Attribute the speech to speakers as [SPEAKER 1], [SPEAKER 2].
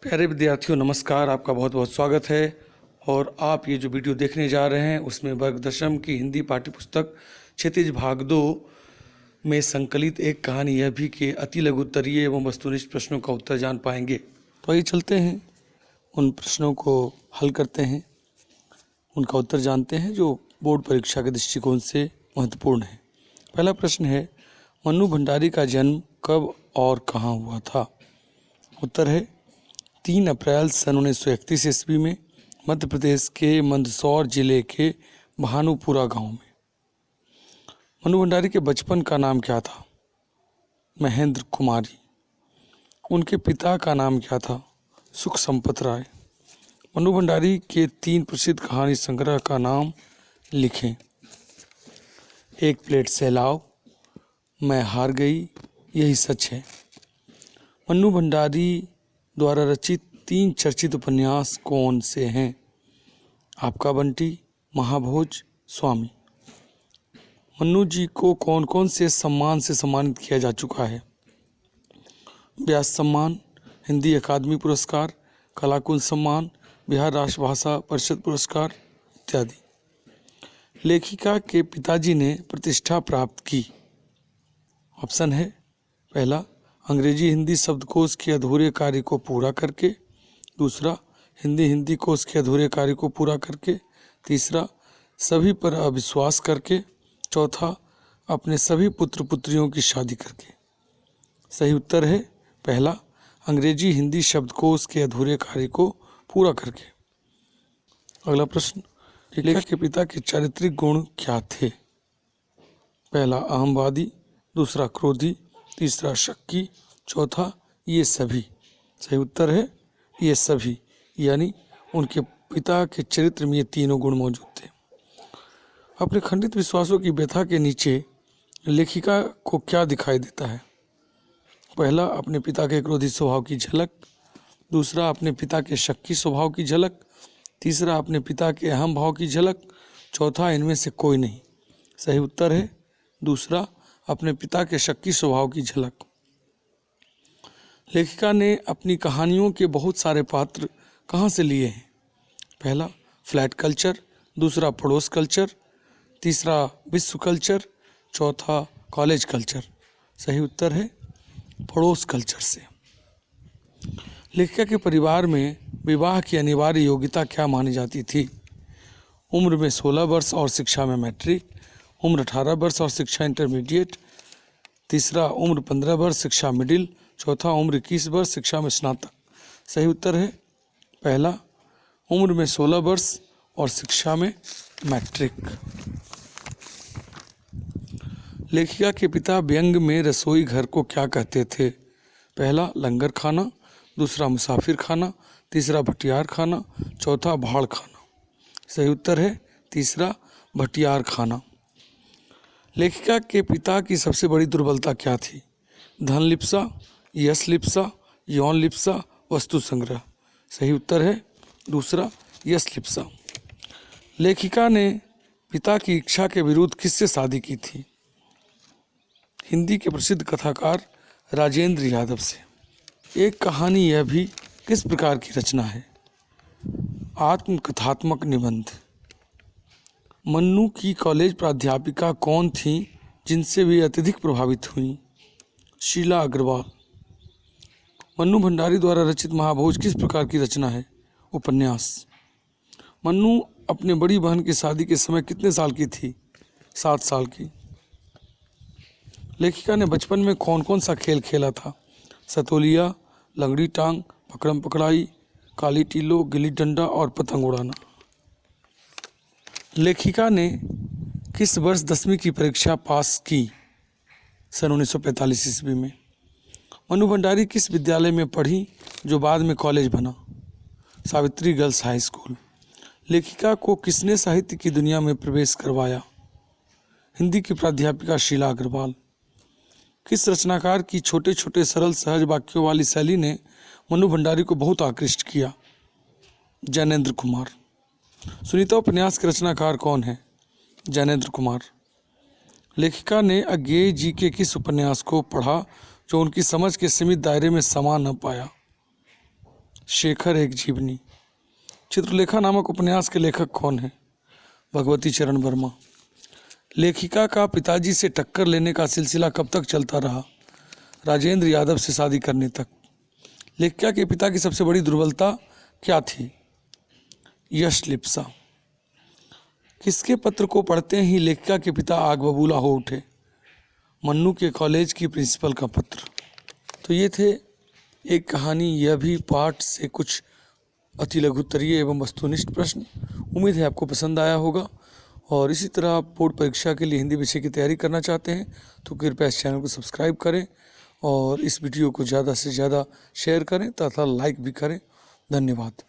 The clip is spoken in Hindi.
[SPEAKER 1] प्यारे विद्यार्थियों नमस्कार, आपका बहुत बहुत स्वागत है। और आप ये जो वीडियो देखने जा रहे हैं उसमें वर्ग दशम की हिंदी पाठ्यपुस्तक क्षितिज भाग 2 में संकलित एक कहानी यह भी कि अति लघु उत्तरीय एवं वस्तुनिष्ठ प्रश्नों का उत्तर जान पाएंगे। तो आइए चलते हैं, उन प्रश्नों को हल करते हैं, उनका उत्तर जानते हैं जो बोर्ड परीक्षा के दृष्टिकोण से महत्वपूर्ण है। पहला प्रश्न है, मन्नू भंडारी का जन्म कब और कहाँ हुआ था? उत्तर है 3 अप्रैल सन 1931 ईस्वी में मध्य प्रदेश के मंदसौर जिले के भानुपुरा गांव में। मन्नू भंडारी के बचपन का नाम क्या था? महेंद्र कुमारी। उनके पिता का नाम क्या था? सुख संपत राय। मन्नू भंडारी के 3 प्रसिद्ध कहानी संग्रह का नाम लिखें। एक प्लेट सैलाव, मैं हार गई, यही सच है। मन्नू भंडारी द्वारा रचित 3 चर्चित उपन्यास कौन से हैं? आपका बंटी, महाभोज, स्वामी। मन्नू जी को कौन कौन से सम्मान से सम्मानित किया जा चुका है? व्यास सम्मान, हिंदी अकादमी पुरस्कार, कलाकुंज सम्मान, बिहार राष्ट्रभाषा परिषद पुरस्कार इत्यादि। लेखिका के पिताजी ने प्रतिष्ठा प्राप्त की। ऑप्शन है, पहला अंग्रेजी हिंदी शब्दकोश के अधूरे कार्य को पूरा करके, दूसरा हिंदी कोश के अधूरे कार्य को पूरा करके, तीसरा सभी पर अविश्वास करके, चौथा अपने सभी पुत्र पुत्रियों की शादी करके। सही उत्तर है पहला, अंग्रेजी हिंदी शब्दकोश के अधूरे कार्य को पूरा करके। अगला प्रश्न, लेखक के पिता के चारित्रिक गुण क्या थे? पहला अहमवादी, दूसरा क्रोधी, तीसरा शक्की, चौथा ये सभी। सही उत्तर है ये सभी, यानी उनके पिता के चरित्र में ये तीनों गुण मौजूद थे। अपने खंडित विश्वासों की व्यथा के नीचे लेखिका को क्या दिखाई देता है? पहला अपने पिता के क्रोधी स्वभाव की झलक, दूसरा अपने पिता के शक्की स्वभाव की झलक, तीसरा अपने पिता के अहम भाव की झलक, चौथा इनमें से कोई नहीं। सही उत्तर है दूसरा, अपने पिता के शक्की स्वभाव की झलक। लेखिका ने अपनी कहानियों के बहुत सारे पात्र कहाँ से लिए हैं? पहला फ्लैट कल्चर, दूसरा पड़ोस कल्चर, तीसरा विश्व कल्चर, चौथा कॉलेज कल्चर। सही उत्तर है पड़ोस कल्चर से। लेखिका के परिवार में विवाह की अनिवार्य योग्यता क्या मानी जाती थी? उम्र में 16 वर्ष और शिक्षा में मैट्रिक, उम्र 18 वर्ष और शिक्षा इंटरमीडिएट, तीसरा उम्र 15 वर्ष शिक्षा मिडिल, चौथा उम्र 21 वर्ष शिक्षा में स्नातक। सही उत्तर है पहला, उम्र में 16 वर्ष और शिक्षा में मैट्रिक। लेखिका के पिता व्यंग में रसोई घर को क्या कहते थे? पहला लंगर खाना, दूसरा मुसाफिर खाना, तीसरा भटियार खाना, चौथा भाड़ खाना। सही उत्तर है तीसरा भटियार खाना। लेखिका के पिता की सबसे बड़ी दुर्बलता क्या थी? धन लिप्सा, यश लिप्सा, यौन लिप्सा, वस्तु संग्रह। सही उत्तर है दूसरा यश लिप्सा। लेखिका ने पिता की इच्छा के विरुद्ध किससे शादी की थी? हिंदी के प्रसिद्ध कथाकार राजेंद्र यादव से। एक कहानी यह भी किस प्रकार की रचना है? आत्मकथात्मक निबंध। मन्नू की कॉलेज प्राध्यापिका कौन थी जिनसे वे अत्यधिक प्रभावित हुईं? शीला अग्रवाल। मन्नू भंडारी द्वारा रचित महाभोज किस प्रकार की रचना है? उपन्यास। मन्नू अपने बड़ी बहन की शादी के समय कितने साल की थी? 7 साल की। लेखिका ने बचपन में कौन कौन सा खेल खेला था? सतोलिया, लंगड़ी टांग, पकड़म पकड़ाई, काली टीलो, गिल्ली डंडा और पतंग उड़ाना। लेखिका ने किस वर्ष 10वीं की परीक्षा पास की? सन 1945 ईस्वी में। मन्नू भंडारी किस विद्यालय में पढ़ी जो बाद में कॉलेज बना? Savitri girls high school. लेखिका को किसने साहित्य की दुनिया में प्रवेश करवाया? हिंदी की प्राध्यापिका शीला अग्रवाल। किस रचनाकार की छोटे छोटे सरल सहज वाक्यों वाली शैली ने मन्नू भंडारी को बहुत आकृष्ट किया? जैनेन्द्र कुमार। सुनीता उपन्यास के रचनाकार कौन है? जैनेन्द्र कुमार। लेखिका ने अज्ञेय जी के किस उपन्यास को पढ़ा जो उनकी समझ के सीमित दायरे में समा न पाया? शेखर एक जीवनी। चित्रलेखा नामक उपन्यास के लेखक कौन है? भगवती चरण वर्मा। लेखिका का पिताजी से टक्कर लेने का सिलसिला कब तक चलता रहा? राजेंद्र यादव से शादी करने तक। लेखिका के पिता की सबसे बड़ी दुर्बलता क्या थी? यश लिप्सा। किसके पत्र को पढ़ते ही लेखिका के पिता आग बबूला हो उठे? मन्नू के कॉलेज की प्रिंसिपल का पत्र। तो ये थे एक कहानी, यह भी पाठ से कुछ अति लघुत्तरीय एवं वस्तुनिष्ठ प्रश्न। उम्मीद है आपको पसंद आया होगा। और इसी तरह आप बोर्ड परीक्षा के लिए हिंदी विषय की तैयारी करना चाहते हैं तो कृपया इस चैनल को सब्सक्राइब करें और इस वीडियो को ज़्यादा से ज़्यादा शेयर करें तथा लाइक भी करें। धन्यवाद।